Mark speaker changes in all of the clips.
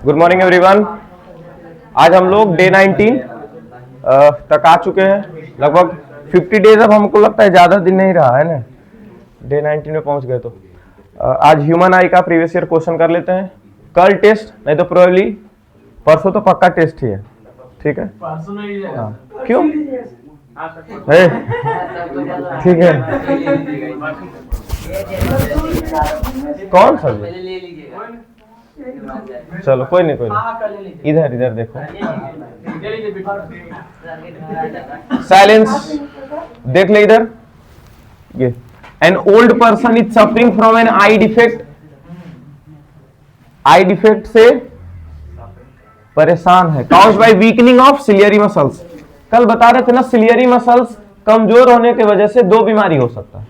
Speaker 1: Good morning everyone. आज हम लोग डे 19 तक आ चुके हैं। लगभग 50 डेज, अब हमको लगता है ज्यादा दिन नहीं रहा है ना, डे 19 में पहुंच गए। तो आज ह्यूमन आई का प्रीवियस ईयर क्वेश्चन कर लेते हैं। कल टेस्ट नहीं तो प्रोबेबली परसों तो पक्का टेस्ट ही है, ठीक है? परसों नहीं है। हाँ, क्यों? ठीक है। कौन सा? चलो कोई नहीं, इधर इधर देखो। साइलेंस, देख ले इधर। ये an old person is suffering from an eye defect. Eye defect से परेशान है, caused by weakening of ciliary muscles. कल बता रहे थे ना, सिलियरी मसल्स कमजोर होने की वजह से दो बीमारी हो सकता है।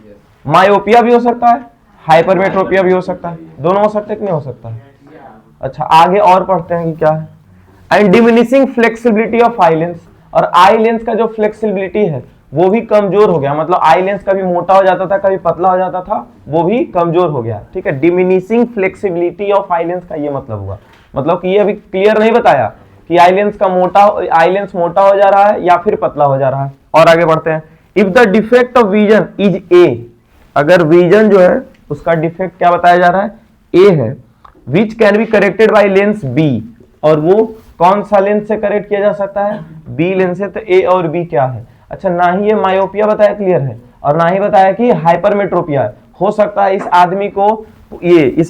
Speaker 1: मायोपिया भी हो सकता है, हाइपरमेट्रोपिया भी हो सकता है। दोनों हो सकते हैं कि नहीं हो सकता है? अच्छा, आगे और पढ़ते हैं कि क्या है। And diminishing flexibility of eye lens, और आई लेंस का जो फ्लेक्सिबिलिटी है वो भी कमजोर हो गया। मतलब आई लेंस कभी मोटा हो जाता था, कभी पतला हो जाता था, वो भी कमजोर हो गया। ठीक है, diminishing flexibility of eye lens का ये मतलब हुआ। मतलब कि ये अभी क्लियर नहीं बताया कि आई लेंस मोटा हो जा रहा है या फिर पतला हो जा रहा है। और आगे बढ़ते हैं। If the defect of vision is a, अगर विजन जो है उसका डिफेक्ट क्या बताया जा रहा है? ए है। Which can be corrected by lens बी, और वो कौन सा लेंस से करेक्ट किया जा सकता है? बी लेंस से। तो ए और बी क्या है? अच्छा, ना ही ये मायोपिया बताया क्लियर है, और ना ही बताया कि हाइपरमेट्रोपिया है। हो सकता है इस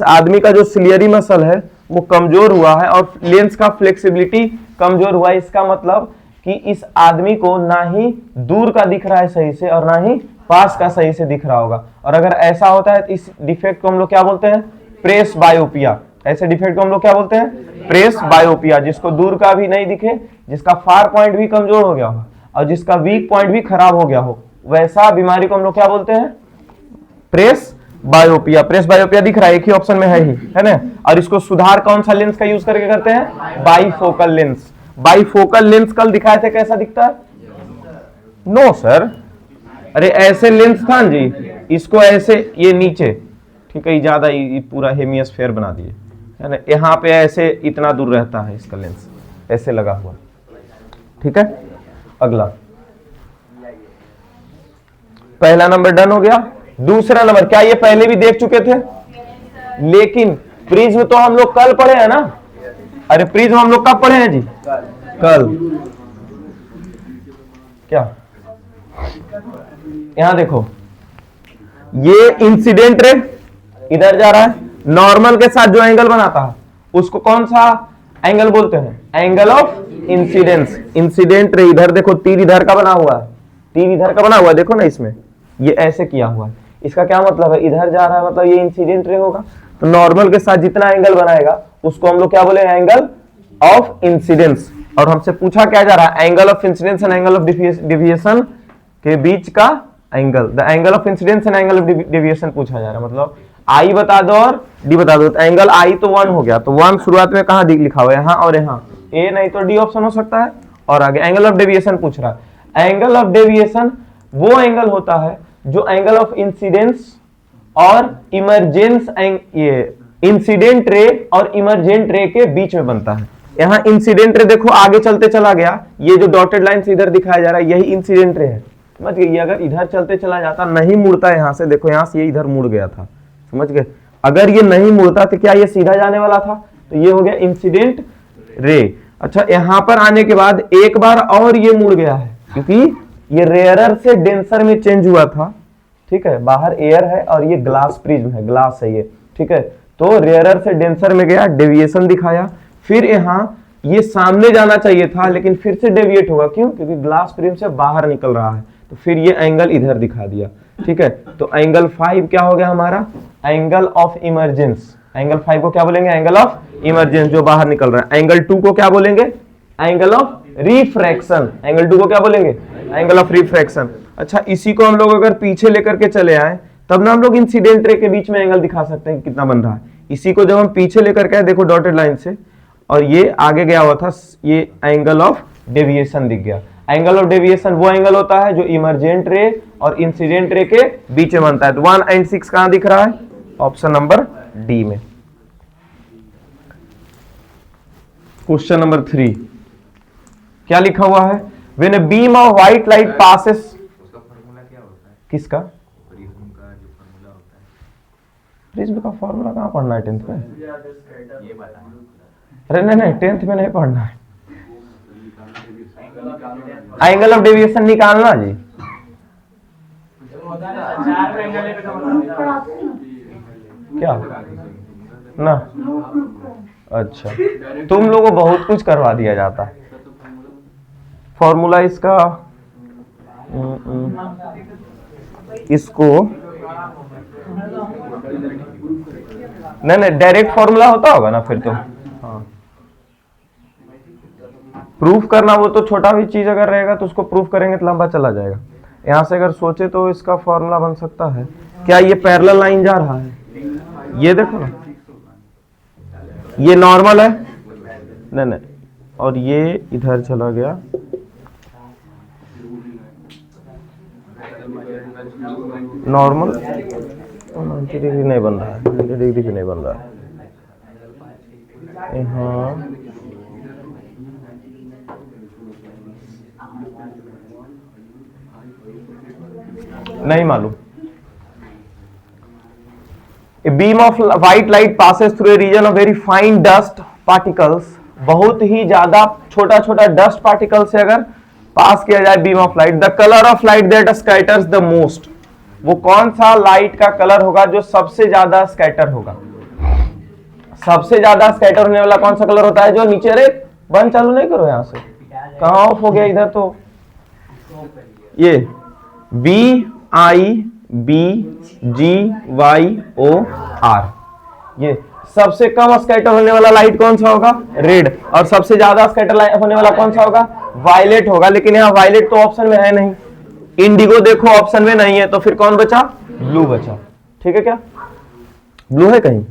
Speaker 1: आदमी का जो सिलियरी मसल है वो कमजोर हुआ है और लेंस का फ्लेक्सिबिलिटी कमजोर हुआ है। इसका मतलब कि इस आदमी को ना ही दूर का दिख रहा है सही से, और ना ही पास का सही से दिख रहा होगा। और अगर ऐसा होता है तो इस डिफेक्ट को हम लोग क्या बोलते हैं? प्रेस बायोपिया। ऐसे डिफेक्ट को हम लोग क्या बोलते हैं? प्रेस बायोपिया। जिसको दूर का भी नहीं दिखे, जिसका फार पॉइंट भी कमजोर हो गया हो, और जिसका वीक पॉइंट भी खराब हो गया हो, वैसा बीमारी को हम लोग क्या बोलते हैं? प्रेस बायोपिया। प्रेस बायोपिया दिख रहा है, एक ही ऑप्शन में है ही, है ना? और इसको सुधार कौन सा लेंस का यूज करके करते हैं? Bifocal lens. बाईफोकल लेंस कल दिखाए थे, कैसा दिखता है? नो सर, अरे ऐसे लेंस था जी, इसको ऐसे ये नीचे, ठीक है, ज्यादा पूरा हेमिस्फीयर बना दिए, है ना? यहाँ पे ऐसे इतना दूर रहता है इसका लेंस, ऐसे लगा हुआ, ठीक है? अगला, पहला नंबर डन हो गया। दूसरा नंबर, क्या ये पहले भी देख चुके थे? लेकिन प्रिज्म तो हम लोग कल पढ़े हैं ना। अरे प्रिज्म हम लोग कब पढ़े हैं जी? कल। क्या यहां देखो, ये इंसिडेंट रे इधर जा रहा है, नॉर्मल के साथ जो एंगल बनाता है उसको कौन सा एंगल बोलते हैं? Angle of incidence. Incident ray इधर देखो, तीर इधर का बना हुआ है, तीर इधर का बना हुआ है, देखो ना इसमें, ये ऐसे किया हुआ है। इसका क्या मतलब है? इधर जा रहा है, मतलब ये इंसिडेंट रे होगा। तो नॉर्मल के साथ जितना एंगल बनाएगा उसको हम लोग क्या बोलेंगे? Angle of incidence. और हमसे पूछा क्या जा रहा है? Angle of incidence and angle of deviation के बीच का angle, the angle of incidence and angle of deviation पूछा जा रहा है। मतलब आई बता दो और डी बता दो। तो एंगल आई तो 1 हो गया, तो 1 शुरुआत में कहां लिखा हुआ है? यहाँ और यहाँ। ए नहीं तो डी ऑप्शन हो सकता है। और आगे एंगल ऑफ डेविएशन पूछ रहा है। एंगल ऑफ डेविएशन वो एंगल होता है जो एंगल ऑफ इंसिडेंस और इमरजेंस, ये इंसिडेंट रे और इमरजेंट रे के बीच में बनता है। यहाँ इंसिडेंट रे देखो आगे चलते चला गया, ये जो डॉटेड लाइन से इधर दिखाया जा रहा है यही इंसिडेंट रे है। समझ गए? ये अगर इधर चलते चला जाता, नहीं मुड़ता यहाँ से, देखो यहाँ से ये इधर मुड़ गया था, समझ गए? अगर ये नहीं मुड़ता तो क्या ये सीधा जाने वाला था? तो ये हो गया इंसिडेंट रे। अच्छा, यहाँ पर आने के बाद एक बार और ये मुड़ गया है, क्योंकि ये रेयरर से डेंसर में चेंज हुआ था, ठीक है? बाहर एयर है और ये ग्लास प्रिज्म है, ग्लास है ये, ठीक है? तो रेयरर से डेंसर में गया, डेविएशन दिखाया। फिर यहाँ ये सामने जाना चाहिए था, लेकिन फिर से डेविएट होगा। क्यों? क्योंकि ग्लास प्रिज्म से बाहर निकल रहा है, तो फिर ये एंगल इधर दिखा दिया, ठीक है? तो एंगल 5 क्या हो गया हमारा? Angle of emergence. एंगल 5 को क्या बोलेंगे? एंगल ऑफ इमरजेंस, जो बाहर निकल रहा है। एंगल 2 को क्या बोलेंगे? Angle of refraction. एंगल 2 को क्या बोलेंगे? Angle of refraction. अच्छा, इसी को हम लोग अगर पीछे लेकर के चले आए तब ना हम लोग इंसिडेंट रे के बीच में एंगल दिखा सकते हैं कितना बन रहा है। इसी को जब हम पीछे लेकर के आए, देखो डॉटेड लाइन से, और ये आगे गया हुआ था, ये एंगल ऑफ डेविएशन दिख गया। एंगल ऑफ डेविएशन वो एंगल होता है जो इमर्जेंट रे और इंसिडेंट रे के बीच में बनता है। तो 1 और 6 कहां दिख रहा है? ऑप्शन नंबर डी में। क्वेश्चन नंबर 3 क्या लिखा हुआ है? When a beam of white light passes,
Speaker 2: उसका फॉर्मूला क्या होता है?
Speaker 1: किसका?
Speaker 2: प्रिज्म का जो फॉर्मूला होता है।
Speaker 1: प्रिज्म का फॉर्मूला कहां पढ़ना है 10th में?
Speaker 2: ये बताएं।
Speaker 1: अरे नहीं 10th में नहीं पढ़ना है। एंगल ऑफ डेविएशन निकालना जी। क्या ना? अच्छा, तुम लोगों को बहुत कुछ करवा दिया जाता है। फॉर्मूला इसका इसको नहीं डायरेक्ट फॉर्मूला होता होगा ना फिर तो। हाँ, प्रूफ करना वो तो छोटा भी चीज अगर रहेगा तो उसको प्रूफ करेंगे तो लंबा चला जाएगा। यहां से अगर सोचे तो इसका फॉर्मूला बन सकता है क्या? ये पैरेलल लाइन जा रहा है, ये देखो ना, ये नॉर्मल है नहीं, और ये इधर चला गया, नॉर्मल 90 डिग्री नहीं बन रहा है, 90 डिग्री भी नहीं बन रहा है। यहाँ नहीं मालूम। A beam of white light passes through a region of very fine dust particles। बहुत ही ज्यादा छोटा छोटा डस्ट पार्टिकल से अगर पास किया जाए beam of light, the colour of light that scatters the most, वो कौन सा लाइट का कलर होगा जो सबसे ज्यादा स्कैटर होगा? सबसे ज्यादा स्कैटर होने वाला कौन सा कलर होता है? जो नीचे, अरे बंद चालू नहीं करो, यहां से कहां ऑफ हो गया इधर, तो ये BIBGYOR, ये सबसे कम स्कैटर होने वाला लाइट कौन सा होगा? रेड। और सबसे ज्यादा स्कैटर होने वाला कौन सा होगा? वायलेट होगा। लेकिन यहाँ वायलेट तो ऑप्शन में है नहीं, इंडिगो देखो ऑप्शन में नहीं है, तो फिर कौन बचा? ब्लू बचा। ठीक है, क्या ब्लू है कहीं?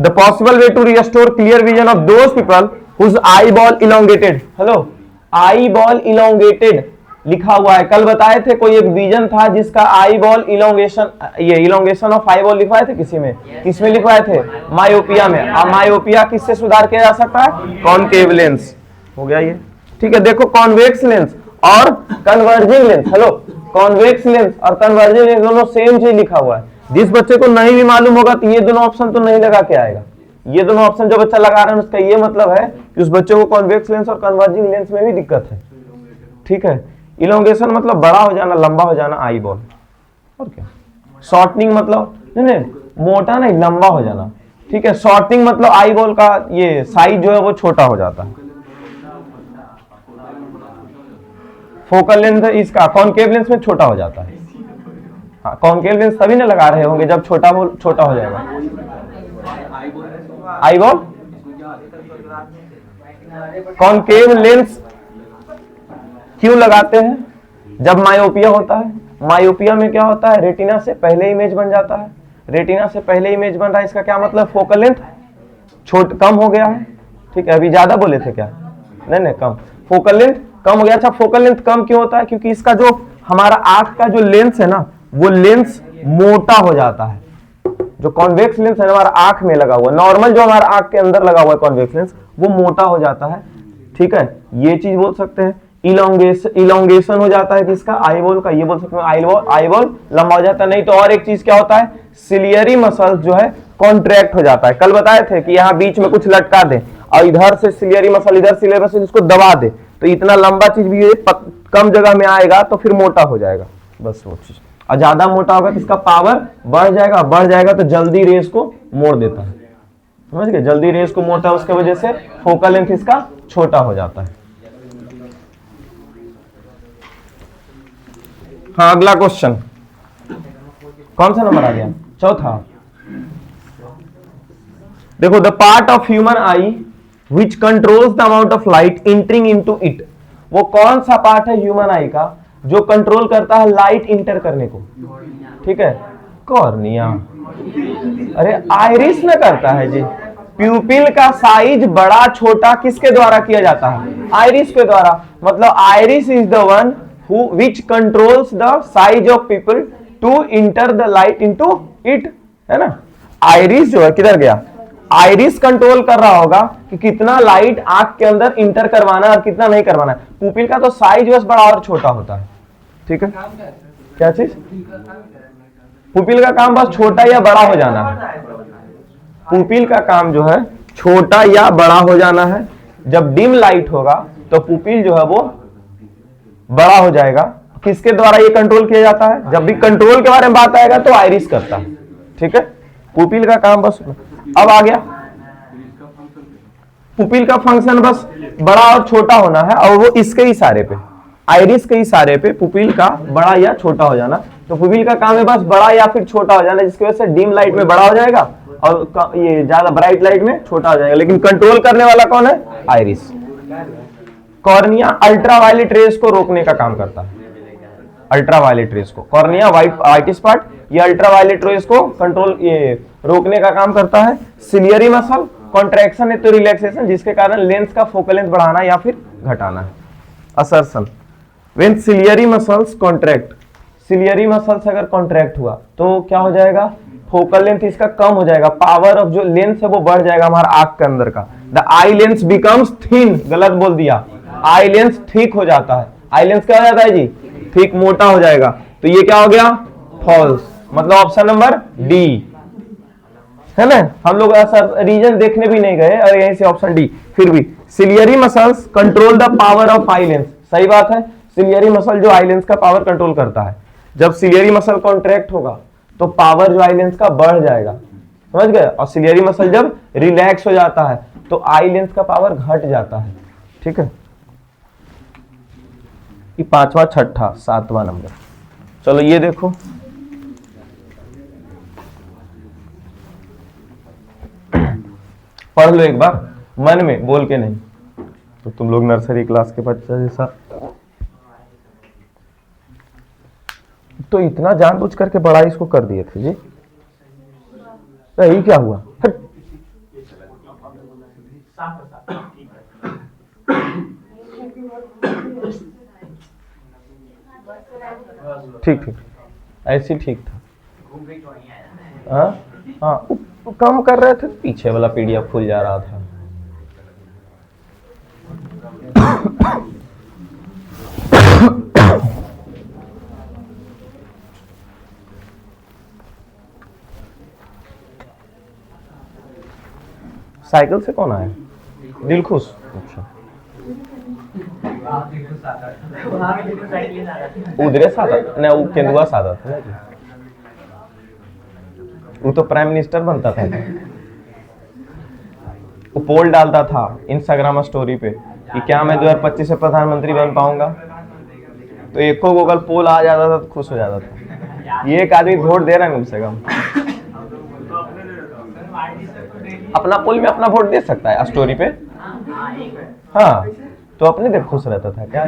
Speaker 1: The possible way to restore clear vision of those people whose eye ball elongated, hello eye ball elongated लिखा हुआ है। कल बताए थे कोई एक विजन था जिसका आई बॉल इलोंगेशन, ये इलोंगेशन ऑफ आई बॉल लिखवाए थे किसी में? किसमें लिखवाए थे? मायोपिया में। अब मायोपिया किससे सुधार किया जा सकता है? Concave lens. हो गया ये, ठीक है। देखो कॉन्वेक्स लेंस और converging lens, hello convex lens और कन्वर्जिंग लेंस दोनों सेम चीज लिखा हुआ है। जिस बच्चे को नहीं भी मालूम होगा तो ये दोनों ऑप्शन तो नहीं लगा के आएगा। ये दोनों ऑप्शन जो बच्चा लगा रहा है उसका ये मतलब है कि उस बच्चे को कॉन्वेक्स लेंस और कन्वर्जिंग लेंस में भी दिक्कत है। ठीक है, इलोंगेशन मतलब बड़ा हो जाना, लंबा हो जाना, आई बॉल। और क्या? शॉर्टनिंग मतलब नहीं मोटा नहीं, लंबा हो जाना। ठीक है, शॉर्टनिंग मतलब आई बॉल का ये साइज जो है वो छोटा हो जाता है। फोकल लेंथ इसका कॉनकेव लेंस में छोटा हो जाता है। हाँ, कॉनकेव लेंस तभी ना लगा रहे होंगे जब छोटा हो जाएगा। आई बॉल कॉनकेव लेंस क्यों लगाते हैं? जब मायोपिया होता है, मायोपिया में क्या होता है? रेटिना से पहले इमेज बन जाता है। रेटिना से पहले इमेज बन रहा है, इसका क्या मतलब? फोकल लेंथ कम हो गया है। ठीक है, अभी ज्यादा बोले थे क्या? नहीं कम, फोकल लेंथ कम हो गया। अच्छा, फोकल लेंथ कम क्यों होता है? क्योंकि इसका जो हमारा आंख का जो लेंस है ना, वो लेंस मोटा हो जाता है। जो कॉन्वेक्स लेंस है हमारा आंख में लगा हुआ, नॉर्मल जो हमारा आंख के अंदर लगा हुआ है कॉन्वेक्स लेंस, वो मोटा हो जाता है। ठीक है, ये चीज बोल सकते हैं। इलोंगेशन हो जाता है किसका? आई बॉल का। ये बोल सकते हैं आई बॉल लंबा हो जाता है। नहीं तो और एक चीज क्या होता है? सिलियरी मसल जो है कॉन्ट्रैक्ट हो जाता है। कल बताए थे कि यहाँ बीच में कुछ लटका दे और इधर से सिलियरी मसल, इधर सिलियरी मसल, इसको दबा दे तो इतना लंबा चीज भी कम जगह में आएगा तो फिर मोटा हो जाएगा। बस वो चीज। और ज्यादा मोटा होगा तो इसका पावर बढ़ जाएगा तो जल्दी रेस को मोड़ देता है। समझ गए? जल्दी रेस को मोड़ता है, उसके वजह से फोकल लेंथ इसका छोटा हो जाता है। हाँ, अगला क्वेश्चन कौन सा नंबर आ गया? चौथा। देखो, the part of human I which controls the amount of light entering into it, वो कौन सा पार्ट है ह्यूमन आई का जो कंट्रोल करता है लाइट इंटर करने को? ठीक है, कॉर्निया। अरे आइरिस में करता है जी, प्यूपिल का साइज बड़ा छोटा किसके द्वारा किया जाता है? आइरिस के द्वारा। मतलब iris is the one who which controls the size of pupil to enter the light into it, है ना। आइरिस जो है किधर गया? आइरिस कंट्रोल कर रहा होगा कि कितना लाइट आंख के अंदर इंटर करवाना है और कितना नहीं करवाना है। पुपिल का तो साइज बस बड़ा और छोटा होता है, ठीक है। क्या चीज? पुपिल का काम बस छोटा या बड़ा हो जाना है। पुपिल का काम जो है छोटा या बड़ा हो जाना है। जब डिम लाइट होगा तो पुपिल जो है वो बड़ा हो जाएगा। किसके द्वारा ये कंट्रोल किया जाता है? जब भी कंट्रोल के बारे में बात आएगा तो आइरिस करता है, ठीक है। पुपिल का काम बस, अब आ गया पुपिल का फंक्शन बस बड़ा और छोटा होना है, और वो इसके इशारे पे, आइरिस के इशारे पे पुपिल का बड़ा या छोटा हो जाना। तो पुपिल का काम है बस बड़ा या फिर छोटा हो जाना, जिसकी वजह से डिम लाइट में बड़ा हो जाएगा और ये ज्यादा ब्राइट लाइट में छोटा हो जाएगा। लेकिन कंट्रोल करने वाला कौन है? आइरिस। कॉर्निया अल्ट्रावायलेट रेस को रोकने का काम करता है। अल्ट्रावायलेट रेस को, कॉर्निया वाइटिस पार्ट, ये अल्ट्रावायलेट रेस को कंट्रोल ये रोकने का काम करता है। सिलियरी मसल कॉन्ट्रैक्शन है तो रिलैक्सेशन, जिसके कारण लेंस का फोकल लेंथ बढ़ाना या फिर घटाना है। Assertion, when ciliary muscles contract, ciliary muscles अगर कॉन्ट्रैक्ट हुआ तो क्या हो जाएगा? फोकल लेंथ इसका कम हो जाएगा, पावर ऑफ जो लेंस है वो बढ़ जाएगा हमारा आंख के अंदर का। The eye lens becomes thin, गलत बोल दिया, आई लेंस थिक हो जाता है। आई लेंस क्या हो जाता है जी? थिक, मोटा हो जाएगा। तो ये क्या हो गया? फॉल्स, मतलब ऑप्शन नंबर डी, है ना। हम लोग ऐसा रीजन देखने भी नहीं गए और यहीं से ऑप्शन डी। फिर भी ciliary muscles control the power of eye lens, सही बात है। सिलियरी मसल जो आई लेंस का पावर कंट्रोल करता है। जब सिलियरी मसल कॉन्ट्रैक्ट होगा तो पावर जो आई लेंस का बढ़ जाएगा, समझ गए। और सिलियरी मसल जब रिलैक्स हो जाता है तो आई लेंस का पावर घट जाता है, ठीक है। ये पांचवा, छठा, सातवां नंबर। चलो ये देखो, पढ़ लो एक बार मन में, बोल के नहीं, तो तुम लोग नर्सरी क्लास के बच्चा जैसा। तो इतना जानबूझ करके बड़ा इसको कर दिए थे जी, यही क्या हुआ? ठीक ठीक, ऐसे ठीक था। हाँ हाँ, कम कर रहे थे, पीछे वाला पीडीएफ खुल जा रहा था। साइकिल से कौन आया? दिलखुश। अच्छा, उधरे सादा ना, वो केंदुआ सादा था ना जी। वो तो प्राइम मिनिस्टर बनता था, वो पोल डालता था इंस्टाग्राम स्टोरी पे कि क्या मैं 2025 से प्रधानमंत्री बन पाऊंगा, तो एक को गूगल पोल आ जाता था तो खुश हो जाता था। ये एक आदमी वोट दे रहा है कम से कम, अपना पोल में अपना वोट दे सकता है स्टोरी पे। हाँ, तो अपने देख खुश रहता था क्या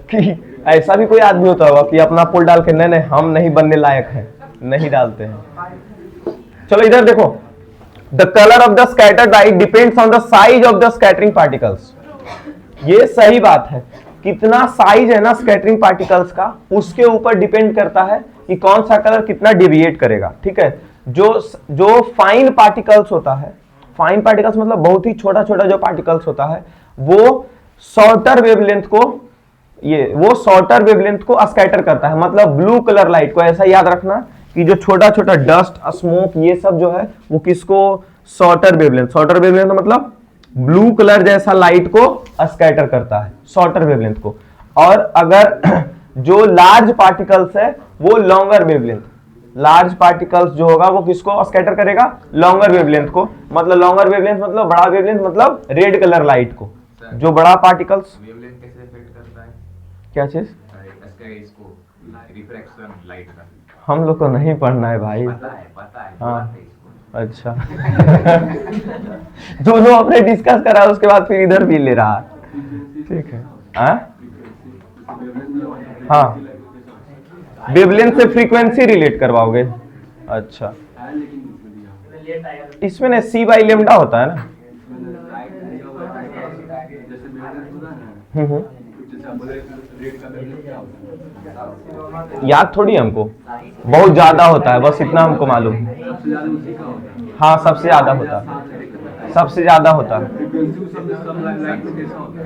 Speaker 1: कि ऐसा भी कोई आदमी होता होगा कि अपना पोल डाल के नहीं नहीं हम नहीं बनने लायक हैं, नहीं डालते हैं। चलो इधर देखो, the colour of the scattered light depends on the size of the scattering particles. ये सही बात है, कितना साइज है ना स्कैटरिंग पार्टिकल्स का, उसके ऊपर डिपेंड करता है कि कौन सा कलर कितना डेविएट करेगा, ठीक है। जो फाइन पार्टिकल्स होता है, फाइन पार्टिकल्स मतलब बहुत ही छोटा छोटा जो पार्टिकल्स होता है, वो शॉर्टर वेवलेंथ को स्कैटर करता है। मतलब ब्लू कलर लाइट को, ऐसा याद रखना कि जो छोटा छोटा डस्ट, स्मोक, ये सब जो है वो किसको? शॉर्टर वेवलेंथ मतलब ब्लू कलर जैसा लाइट को स्कैटर करता है, शॉर्टर वेवलेंथ को। और अगर जो लार्ज पार्टिकल्स है वो लॉन्गर वेवलेंथ, लार्ज पार्टिकल्स जो होगा वो किसको स्कैटर करेगा? लॉन्गर वेवलेंथ को। मतलब लॉन्गर वेवलेंथ मतलब बड़ा वेवलेंथ, मतलब रेड कलर लाइट को। जो बड़ा पार्टिकल्स
Speaker 2: वेवलेंथ कैसे इफेक्ट करता है?
Speaker 1: क्या चीज?
Speaker 2: इसको रिफ्रैक्शन लाइट का
Speaker 1: हम लोग को नहीं पढ़ना है भाई।
Speaker 2: पता है
Speaker 1: हाँ अच्छा दोनों अपने डिस्कस करा, उसके बाद फिर इधर भी ले रहा, ठीक है। हाँ, वेवलेंथ से फ्रीक्वेंसी रिलेट करवाओगे, अच्छा। इसमें ना सी बाई लेमडा होता है ना।
Speaker 2: जैसे बेवलेंथ होता है ना,
Speaker 1: हम्म।
Speaker 2: जैसे आप बोले रेड का बेवलेंथ क्या होता है?
Speaker 1: याद थोड़ी हमको, बहुत ज्यादा होता है, बस इतना हमको मालूम है।
Speaker 2: सबसे ज्यादा उसी का होता है।
Speaker 1: हाँ सबसे ज्यादा होता है, सबसे ज्यादा होता है।
Speaker 2: फ्रीक्वेंसी उस सब लाइट में कैसा होता है?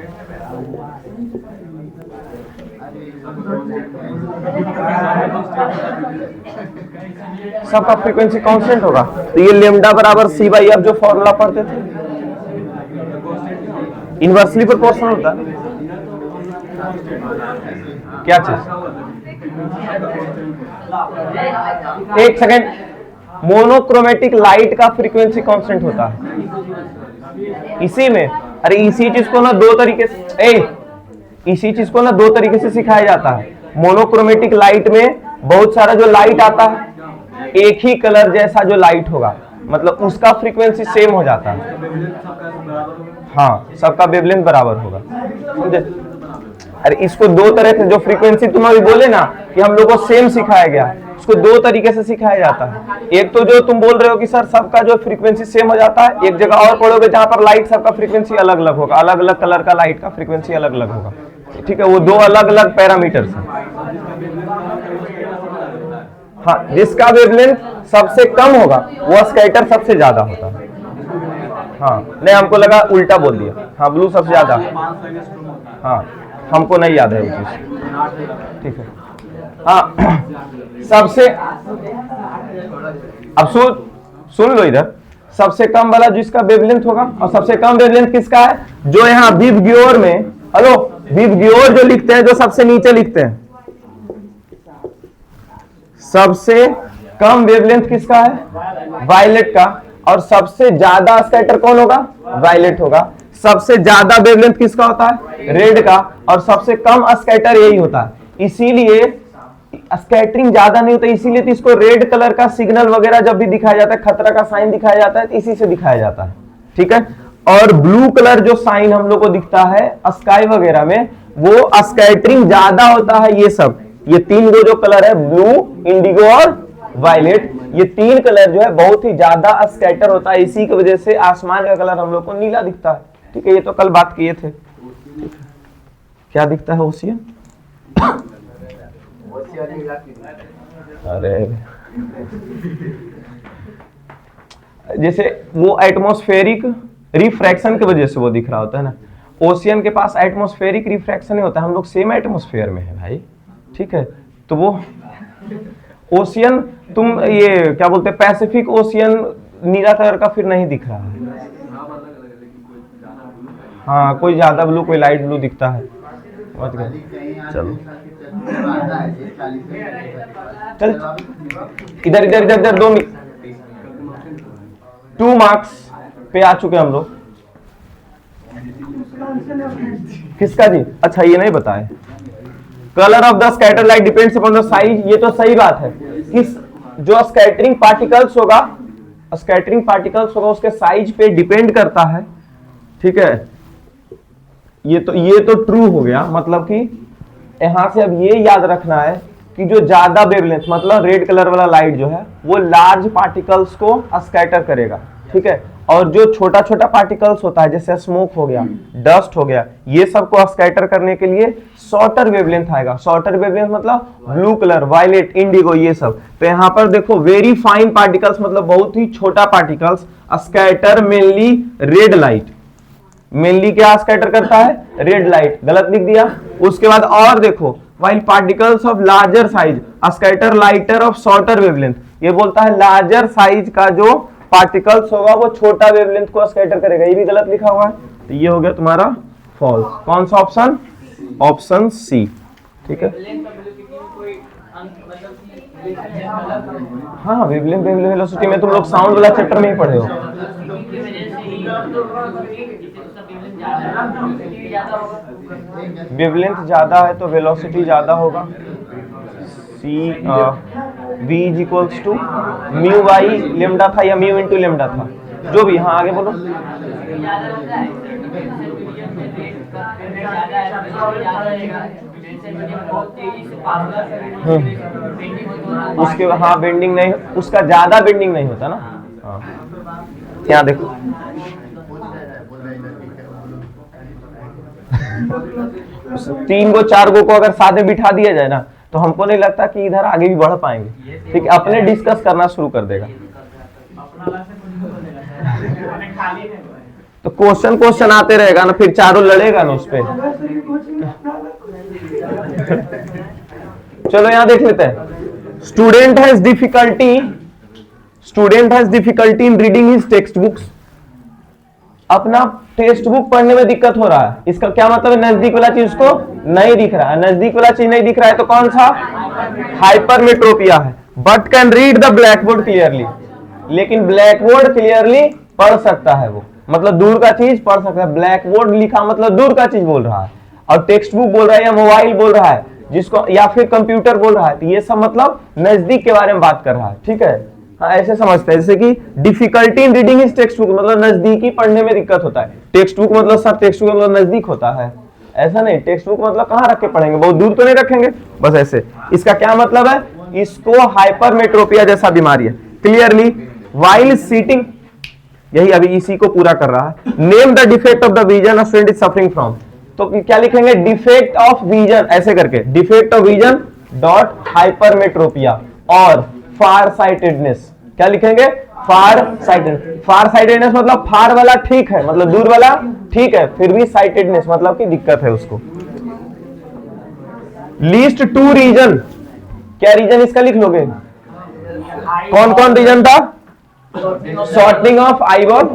Speaker 1: सबका फ्रीक्वेंसी कांस्टेंट होगा, तो ये लेमडा बराबर सी बाई एफ जो फॉर्मूला पढ़ते थे, इनवर्सली प्रोपोर्शनल होता है। क्या चीज? एक सेकेंड, मोनोक्रोमेटिक लाइट का फ्रीक्वेंसी कांस्टेंट होता है इसी में। अरे इसी चीज को ना दो तरीके से इसी चीज को ना दो तरीके से सिखाया जाता है। मोनोक्रोमेटिक लाइट में बहुत सारा जो लाइट आता है, एक ही कलर जैसा जो लाइट होगा, मतलब उसका फ्रीक्वेंसी सेम हो जाता है। हाँ सबका वेवलेंथ बराबर होगा, समझे? अरे इसको दो तरह से, जो फ्रीक्वेंसी तुम अभी बोले ना कि हम लोग को सेम सिखाया गया, उसको दो तरीके से सिखाया जाता है। एक तो जो तुम बोल रहे हो कि सर सबका जो फ्रीक्वेंसी सेम हो जाता है, एक जगह और पढ़ोगे जहां पर लाइट सबका फ्रीक्वेंसी अलग अलग होगा, अलग अलग कलर का लाइट का फ्रीक्वेंसी अलग अलग होगा, ठीक है? वो दो अलग अलग पैरामीटर्स हैं। हाँ जिसका वेवलेंथ सबसे कम होगा वो स्कैटर सबसे ज्यादा होता है। हाँ नहीं हमको लगा उल्टा बोल दिया। हाँ ब्लू सबसे ज्यादा। हाँ हमको नहीं याद है वो चीज, ठीक है? हाँ सबसे, अब सुन लो इधर, सबसे कम वाला जिसका वेवलेंथ होगा, और सबसे कम वेवलेंथ किसका है? जो यहाँ विबग्योर में, हेलो विबग्योर जो लिखते हैं, जो सबसे नीचे लिखते हैं, सबसे कम वेवलेंथ किसका है? वायलेट का। और सबसे ज्यादा स्कैटर कौन होगा? वायलेट होगा। सबसे ज्यादा वेवलेंथ किसका होता है? रेड का। और सबसे कम स्कैटर यही होता है, इसीलिए स्कैटरिंग ज्यादा नहीं होता, इसीलिए तो इसको रेड कलर का सिग्नल वगैरह जब भी दिखाया जाता है, खतरा का साइन दिखाया जाता है, तो इसी से दिखाया जाता है, ठीक है? और ब्लू कलर जो साइन हम लोग को दिखता है स्काई वगैरह में, वो स्कैटरिंग ज्यादा होता है। ये सब, ये तीन जो कलर है, ब्लू, इंडिगो और वायलेट, ये तीन कलर जो है बहुत ही ज्यादा स्कैटर होता है, इसी की वजह से आसमान का कलर हम लोग को नीला दिखता है, ठीक है? ये तो कल बात किए थे। क्या दिखता है ओशियन? अरे जैसे वो एटमॉस्फेरिक रिफ्रैक्शन की वजह से वो दिख रहा होता है ना। ओशियन के पास एटमॉस्फेरिक रिफ्रैक्शन नहीं होता, हम लोग सेम एटमॉस्फेयर में है भाई, ठीक है? तो वो ओशियन, तुम ये क्या बोलते हैं, पैसिफिक ओशियन नीला कलर का फिर नहीं दिख रहा है। हाँ कोई ज्यादा ब्लू, कोई लाइट ब्लू दिखता है। चलो चल इधर इधर इधर इधर 2 मार्क्स पे आ चुके हम लोग। किसका जी? अच्छा ये नहीं बताए। Colour of the scatter light depends upon the size, ये तो सही बात है। किस जो स्कैटरिंग पार्टिकल्स होगा, स्कैटरिंग पार्टिकल्स होगा उसके साइज पे डिपेंड करता है, ठीक है? ये तो ट्रू हो गया, मतलब कि यहां से अब ये याद रखना है कि जो ज्यादा वेवलेंथ, मतलब रेड कलर वाला लाइट जो है वो लार्ज पार्टिकल्स को स्कैटर करेगा, ठीक है? और जो छोटा छोटा पार्टिकल्स होता है, जैसे स्मोक हो गया, डस्ट हो गया, ये सब को स्कैटर करने के लिए शॉर्टर वेवलेंथ आएगा। शॉर्टर वेवलेंथ मतलब ब्लू कलर, वायलेट, इंडिगो, ये सब। तो यहाँ पर देखो वेरी फाइन पार्टिकल्स, मतलब बहुत ही छोटा particles scatter mainly red light. Mainly क्या स्कैटर करता है? Red light. गलत लिख दिया। उसके बाद और देखो, while particles of larger size scatter lighter of shorter wavelength. ये बोलता है लार्जर साइज का जो पार्टिकल्स होगा वो छोटा वेवलेंथ को स्कैटर करेगा, ये भी गलत लिखा हुआ है। तो ये हो गया तुम्हारा फॉल्स। कौन सा ऑप्शन? ऑप्शन सी, ठीक है? हाँ वेवलेंथ वेलोसिटी में तुम लोग साउंड वाला चैप्टर में ही पढ़े हो। वेवलेंथ ज्यादा है तो वेलोसिटी ज्यादा होगा। See v is equals to mu by lambda था या म्यू इंटू लेमडा था, जो भी। हाँ आगे बोलो। उसके हाँ बेंडिंग नहीं, उसका ज्यादा बेंडिंग नहीं होता ना। हाँ यहाँ देखो तीन गो चार गो को अगर साथ में बिठा दिया जाए ना तो हमको नहीं लगता कि इधर आगे भी बढ़ पाएंगे। ठीक है, अपने डिस्कस करना शुरू कर देगा। तो क्वेश्चन आते रहेगा ना, फिर चारों लड़ेगा ना उस पे। चलो यहां देख लेते हैं। Student has difficulty in reading his text books. अपना टेक्स्ट बुक पढ़ने में दिक्कत हो रहा है। इसका क्या मतलब है? नजदीक वाला चीज उसको नहीं दिख रहा है। नजदीक वाला चीज नहीं दिख रहा है तो कौन सा? हाइपरमेट्रोपिया है। But can read the black board clearly. लेकिन ब्लैक बोर्ड क्लियरली पढ़ सकता है वो, मतलब दूर का चीज पढ़ सकता है। ब्लैक बोर्ड लिखा मतलब दूर का चीज बोल रहा है, और टेक्स्ट बुक बोल रहा है या मोबाइल बोल रहा है जिसको, या फिर कंप्यूटर बोल रहा है, तो ये सब मतलब नजदीक के बारे में बात कर रहा है। ठीक है, हाँ ऐसे समझते हैं। जैसे कि difficulty in reading is text book, मतलब नजदीकी पढ़ने में दिक्कत होता है। टेक्स्ट बुक मतलब सब टेक्स्ट बुक मतलब नजदीक होता है, ऐसा नहीं। टेक्स्ट बुक मतलब कहाँ रख के पढ़ेंगे, बहुत दूर तो नहीं रखेंगे, बस ऐसे। इसका क्या मतलब है? इसको हाइपरमेट्रोपिया जैसा बीमारी है। क्लियरली व्हाइल सीटिंग, यही अभी इसी को पूरा कर रहा है। Name the defect of the vision a student is suffering from. तो क्या लिखेंगे? डिफेक्ट ऑफ विजन, ऐसे करके defect of vision dot hypermetropia और फार साइटेडनेस। क्या लिखेंगे? फार साइटेड। फार साइटेडनेस मतलब फार वाला ठीक है, मतलब दूर वाला ठीक है, फिर भी साइटेडनेस मतलब की दिक्कत है उसको। लीस्ट टू रीजन, क्या रीजन इसका लिख लोगे? कौन कौन रीजन था? शॉर्टनिंग ऑफ आईबॉल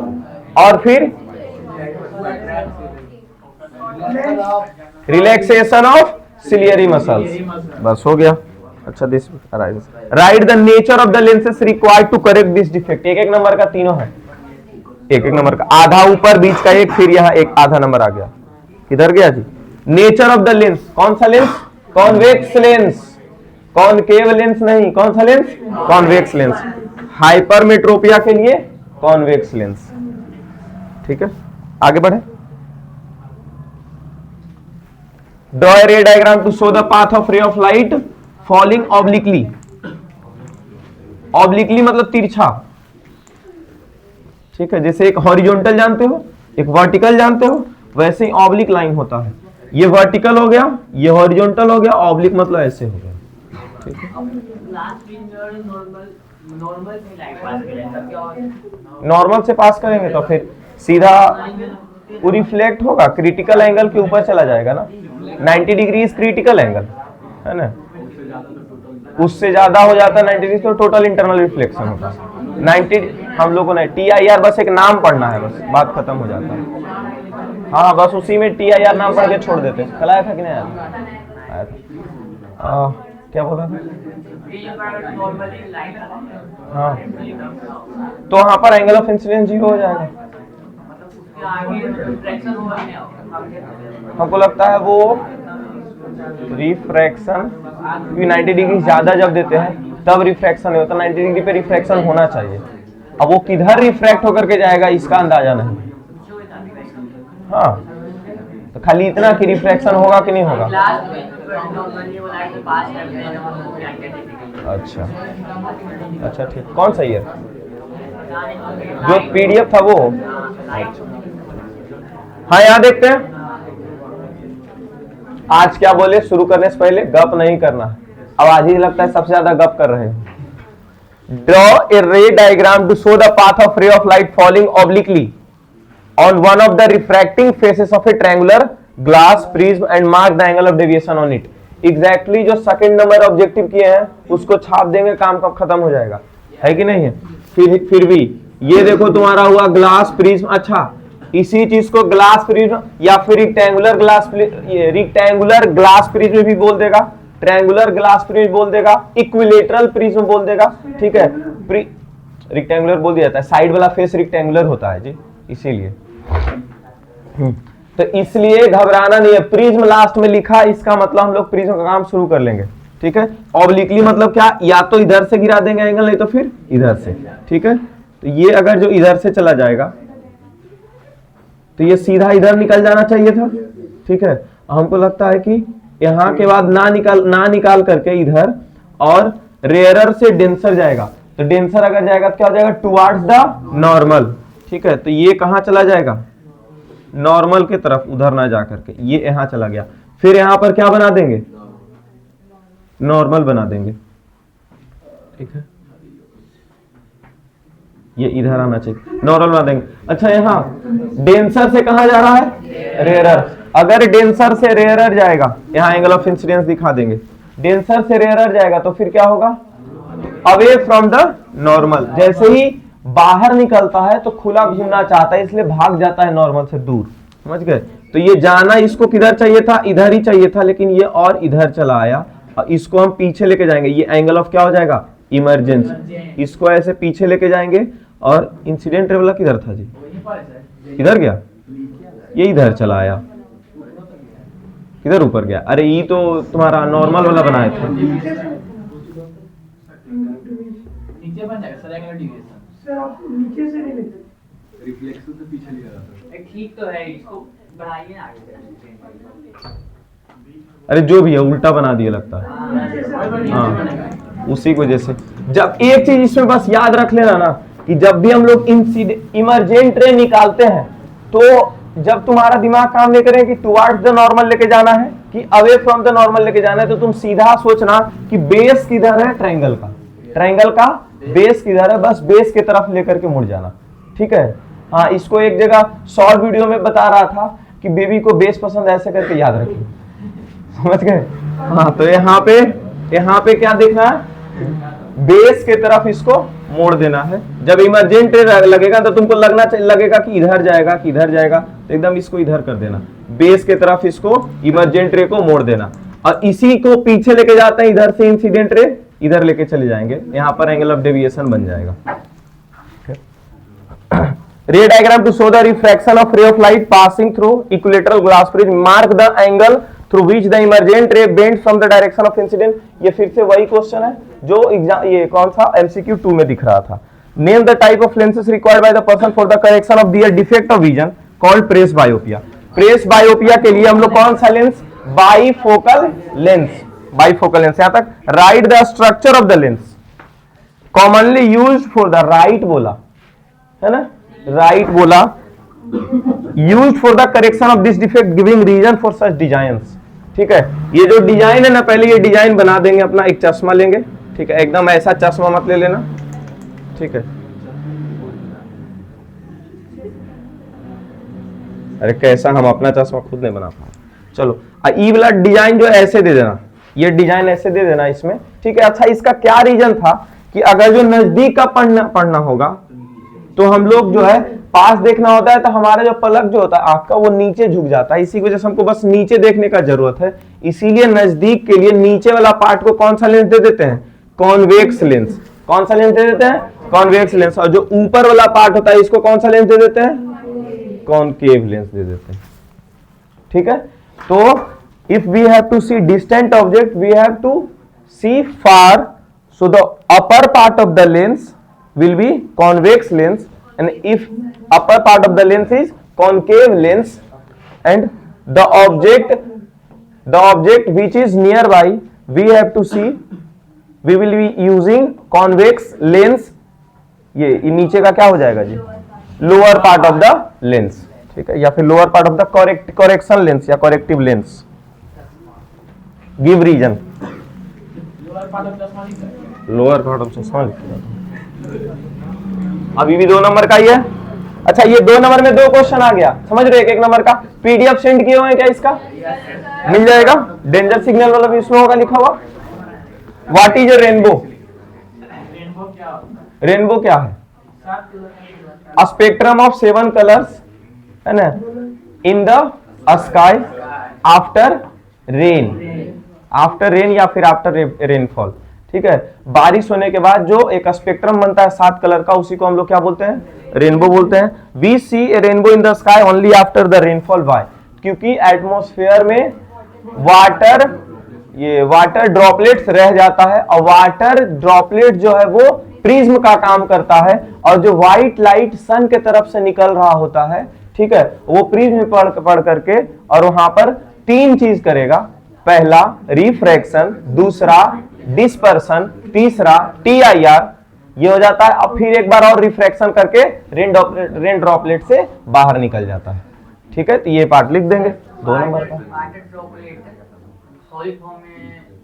Speaker 1: और फिर रिलैक्सेशन ऑफ सिलियरी मसल्स। बस हो गया। अच्छा, this write the nature of the lenses required to correct this defect. एक एक नंबर का तीनों है, एक एक नंबर का, आधा ऊपर बीच का एक, फिर यहाँ एक आधा नंबर आ गया। किधर गया जी? नेचर ऑफ द लेंस, कौन सा lens? Convex lens, concave lens नहीं, कौन सा लेंस? Convex lens. हाइपरमेट्रोपिया के लिए कॉन्वेक्स लेंस। ठीक है, आगे बढ़े। Draw a ray diagram to show the path of ray of light falling obliquely. Obliquely मतलब तिरछा। ठीक है, जैसे एक हॉरिजॉन्टल जानते हो, एक वर्टिकल जानते हो, वैसे ही ऑब्लिक लाइन होता है। ये वर्टिकल हो गया, ये हॉरिजॉन्टल हो गया, ऑब्लिक मतलब ऐसे हो गया। ठीक है, नॉर्मल से पास करेंगे तो फिर सीधा वो रिफ्लेक्ट होगा, क्रिटिकल एंगल के ऊपर चला जाएगा ना। 90 डिग्री क्रिटिकल एंगल है ना, उससे ज्यादा हो जाता है 90 डिग्री तो टोटल इंटरनल रिफ्लेक्शन होता है। 90 हम लोगों ने TIR बस एक नाम पढ़ना है, बस बात खत्म हो जाता है। हाँ बस उसी में TIR नाम पढ़ के छोड़ देते। कल आया था कि नहीं आया था? क्या बोला था? हाँ, तो वहां पर एंगल ऑफ इंसिडेंस 0 हो जाएगा। हमको लगता है वो रिफ्रैक्शन 90 डिग्री ज्यादा जब देते हैं तब रिफ्रैक्शन नहीं होता, 90 डिग्री पे रिफ्रैक्शन होना चाहिए। अब वो किधर रिफ्रैक्ट होकर के जाएगा इसका अंदाजा नहीं। हाँ, तो खाली इतना कि रिफ्रैक्शन होगा कि नहीं होगा। अच्छा अच्छा, ठीक। कौन सा ईयर? जो PDF था वो। हाँ, यहाँ देखते हैं। आज क्या बोले शुरू करने से पहले? गप नहीं करना। अब आज ही लगता है सबसे ज्यादा गप कर रहे हैं। Draw a ray diagram to show the path of ray of light falling obliquely on one of the refracting faces of a triangular glass prism and mark the angle of deviation on it। Exactly जो second number objective किए हैं उसको छाप देंगे, काम कब खत्म हो जाएगा, है कि नहीं है? फिर भी ये देखो तुम्हारा हुआ ग्लास प्रिज्म। अच्छा, इसी चीज को ग्लास प्रिज्म या फिर रेक्टेंगुलर ग्लास प्रिज्म भी बोल देगा, ट्रायंगुलर ग्लास प्रिज्म बोल देगा, इक्विलेटरल प्रिज्म बोल देगा। ठीक है, रेक्टेंगुलर बोल दिया जाता है, साइड वाला फेस रेक्टेंगुलर होता है जी, इसीलिए। तो इसलिए घबराना नहीं है। प्रिज्म लास्ट में लिखा, इसका मतलब हम लोग प्रिज्म का काम शुरू कर लेंगे। ठीक है, ऑब्लिकली मतलब क्या? या तो इधर से गिरा देंगे एंगल, नहीं तो फिर इधर से। ठीक है, तो ये अगर जो इधर से चला जाएगा तो ये सीधा इधर निकल जाना चाहिए था। ठीक है, हमको लगता है कि यहां के बाद ना निकाल करके इधर और रेयरर से डेंसर जाएगा। तो डेंसर अगर जाएगा तो क्या हो जाएगा? Towards the normal. ठीक है, तो ये कहाँ चला जाएगा, नॉर्मल की तरफ, उधर ना जा करके ये यहां चला गया। फिर यहां पर क्या बना देंगे, नॉर्मल बना देंगे, ठीक है, ये इधर आना चाहिए, नॉर्मल बना देंगे। अच्छा यहाँ डेंसर से कहां जा रहा है, रेयरर। अगर डेंसर से रेयरर जाएगा, यहाँ एंगल ऑफ इंसिडेंस दिखा देंगे, डेंसर से रेयरर जाएगा तो फिर क्या होगा, अवे फ्रॉम द नॉर्मल। जैसे ही बाहर निकलता है तो खुला घूमना चाहता है, इसलिए भाग जाता है नॉर्मल से दूर, समझ गए। तो ये जाना इसको किधर चाहिए था, इधर ही चाहिए था, लेकिन ये और इधर चला आया, और इसको हम पीछे लेके जाएंगे। ये एंगल ऑफ क्या हो जाएगा, इमरजेंस। इसको ऐसे पीछे लेके जाएंगे, और इंसिडेंट रे वाला किधर था जी, इधर गया, ये इधर चला आया, किधर ऊपर गया। अरे ये तो तुम्हारा नॉर्मल वाला बनाए थे,
Speaker 3: नीचे बन जाएगा सर एंगुलर डेविएशन।
Speaker 4: सर आप नीचे से नहीं लेते,
Speaker 2: रिफ्लेक्स से पीछे लिया जाता है।
Speaker 3: ठीक तो है, इसको बढ़ाइए ना आगे।
Speaker 1: अरे जो भी है उल्टा बना दिया लगता है, हाँ उसी की वजह से। जब एक चीज इसमें बस याद रख लेना ना, कि जब भी हम लोग इमरजेंट रे निकालते हैं, तो जब तुम्हारा दिमाग काम नहीं करे कि टुवर्ड्स द नॉर्मल लेके जाना है कि अवे फ्रॉम द नॉर्मल लेके जाना है, तो तुम सीधा सोचना कि बेस किधर है ट्रायंगल का, ट्रायंगल का बेस किधर है, बस बेस की तरफ लेकर के मुड़ जाना, ठीक है। हाँ, इसको एक जगह शॉर्ट वीडियो में बता रहा था कि बेबी को बेस पसंद, ऐसे करके याद रखिए, समझ गए। हाँ, तो यहाँ पे क्या देखना है, बेस के तरफ इसको मोड़ देना है। जब इमरजेंट लगेगा तो तुमको लगेगा कि इधर जाएगा कि इधर जाएगा, तो एकदम इसको इधर कर देना, बेस के तरफ इसको इमरजेंट रे को मोड़ देना, और इसी को पीछे लेके जाते हैं, इधर से इंसिडेंट रे इधर लेके चले जाएंगे, यहाँ पर एंगल ऑफ डेविएशन बन जाएगा। Ray diagram to show the refraction of ray of light passing through equilateral glass bridge, mark the angle through which the emergent ray bend from the direction of incident. ये फिर से वही question है जो exam, ये कौन सा MCQ 2 में दिख रहा था। Name the type of lenses required by the person for the correction of their defect of vision called presbyopia. Presbyopia के लिए हम लोग कौन सा lens, bifocal lens, bifocal lens. यहां तक write the structure of the lens commonly used for the, write बोला है ना, राइट बोला, used for the correction of this defect giving reason for such designs. ठीक है, ये जो डिजाइन है ना, पहले ये डिजाइन बना देंगे, अपना एक चश्मा लेंगे, ठीक है, एकदम ऐसा चश्मा मत ले लेना, ठीक है। अरे कैसा, हम अपना चश्मा खुद नहीं बना पा, चलो ई वाला डिजाइन जो ऐसे दे देना, ये डिजाइन ऐसे दे देना इसमें, ठीक है। अच्छा, इसका क्या रीजन था कि अगर जो नजदीक का पढ़ना होगा तो हम लोग जो है पास देखना होता है, तो हमारा जो पलक जो होता है आंख का, वो नीचे झुक जाता है, इसी वजह से हमको बस नीचे देखने का जरूरत है। इसीलिए नजदीक के लिए नीचे वाला पार्ट को कौन सा लेंस दे देते हैं, कॉन्वेक्स लेंस। कौन सा लेंस दे देते हैं, कॉन्वेक्स लेंस। और जो ऊपर वाला पार्ट होता है इसको कौन सा लेंस दे देते हैं, कॉनकेव लेंस दे देते हैं, ठीक है। तो if we have to see distant object, we have to see far, so the upper part of the lens will be convex lens, and if upper part of the lens is concave lens, and the object which is nearby, we have to see, we will be using convex lens। ये नीचे का क्या हो जाएगा जी, lower part of the lens, ठीक है, या फिर lower part of the correction lens या corrective lens. Give reason, lower part of चश्मा लिखा, अभी भी 2 नंबर का ही है। अच्छा, ये 2 नंबर में 2 क्वेश्चन आ गया, समझ रहे हो, 1 नंबर का। पीडीएफ सेंड किए हुए हैं क्या, इसका मिल जाएगा। डेंजर सिग्नल वाला भी इसमें होगा लिखा हुआ। What is a rainbow, rainbow क्या है, अ स्पेक्ट्रम ऑफ 7 कलर्स, है ना, इन the sky after rain, after rain या फिर आफ्टर रेनफॉल, ठीक है। बारिश होने के बाद जो एक स्पेक्ट्रम बनता है 7 कलर का, उसी को हम लोग क्या बोलते हैं, रेनबो बोलते हैं। We see a rainbow in the sky only after the rainfall. Why, क्योंकि एटमॉस्फेयर में वाटर ड्रॉपलेट्स रह जाता है, और वाटर ड्रॉपलेट जो है वो प्रिज्म का काम करता है, और जो व्हाइट लाइट सन के तरफ से निकल रहा होता है, ठीक है, वो प्रिज्म पढ़ करके और वहां पर 3 चीज करेगा। पहला रिफ्रैक्शन, दूसरा डिस्पर्सन, तीसरा TIR, ये हो जाता है, अब फिर एक बार और रिफ्रैक्शन करके रेन ड्रॉपलेट से बाहर निकल जाता है। ठीक है, तो ये पार्ट लिख देंगे 2 नंबर का।
Speaker 3: सॉलिड फॉर्म में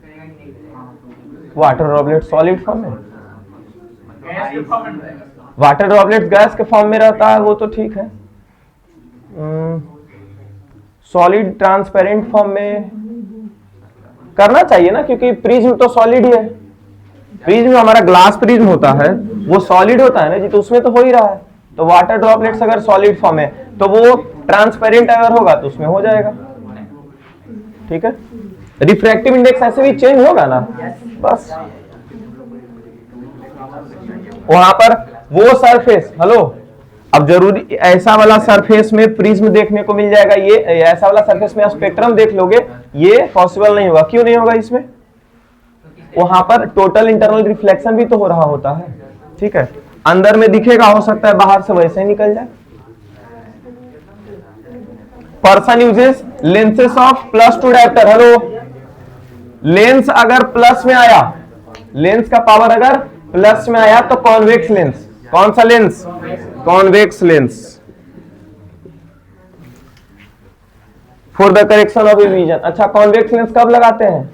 Speaker 3: करेगा कि नहीं करेगा?
Speaker 1: वाटर ड्रॉपलेट सॉलिड फॉर्म में,
Speaker 3: गैस के फॉर्म में रहेगा।
Speaker 1: वाटर ड्रॉपलेट गैस के फॉर्म में रहता है, वो तो ठीक है। सॉलिड ट्रांसपेरेंट फॉर्म में करना चाहिए ना, क्योंकि प्रिज्म तो सॉलिड ही है। प्रिज्म हमारा ग्लास प्रिज्म होता है वो सॉलिड होता है ना जी, तो उसमें तो हो ही रहा है। तो वाटर ड्रॉपलेट्स अगर सॉलिड फॉर्म है तो वो ट्रांसपेरेंट अगर होगा तो उसमें हो जाएगा। ठीक है, रिफ्रैक्टिव इंडेक्स ऐसे भी चेंज होगा ना, बस वहां पर वो सरफेस, हेलो, अब जरूरी ऐसा वाला सरफेस में प्रिज्म देखने को मिल जाएगा, ये ऐसा वाला सरफेस में स्पेक्ट्रम देख लोगे, ये पॉसिबल नहीं होगा। क्यों नहीं होगा? इसमें वहां पर टोटल इंटरनल रिफ्लेक्शन भी तो हो रहा होता है। ठीक है, अंदर में दिखेगा, हो सकता है बाहर से वैसे ही निकल जाए। Person uses lenses of +2 dioptre. Hello, lens अगर प्लस में आया, लेंस का पावर अगर प्लस में आया तो कॉन्वेक्स लेंस, कौन सा lens? Convex lens. For the correction of vision. अच्छा, कॉन्वेक्स लेंस कब लगाते हैं?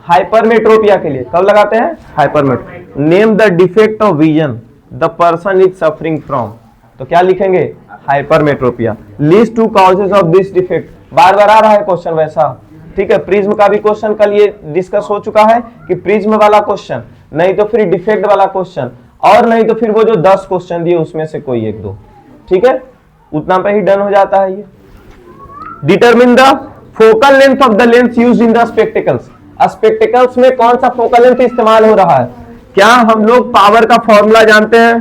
Speaker 1: हाइपरमेट्रोपिया के लिए। कब लगाते हैं? Hypermetropia. Name the defect of vision the person is suffering from. तो क्या लिखेंगे? Hypermetropia. List 2 causes of this defect. बार बार आ रहा है क्वेश्चन वैसा। ठीक है, प्रिज्म का भी क्वेश्चन कल ये डिस्कस हो चुका है कि प्रिज्म वाला क्वेश्चन, नहीं तो फिर डिफेक्ट वाला क्वेश्चन, और नहीं तो फिर वो जो 10 क्वेश्चन दिए उसमें से कोई 1-2। ठीक है, उतना पे ही डन हो जाता है ये। Determine the focal length of the lens used in the spectacles. Spectacles में कौन सा फोकल लेंथ इस्तेमाल हो रहा है? क्या हम लोग पावर का फॉर्मूला जानते हैं?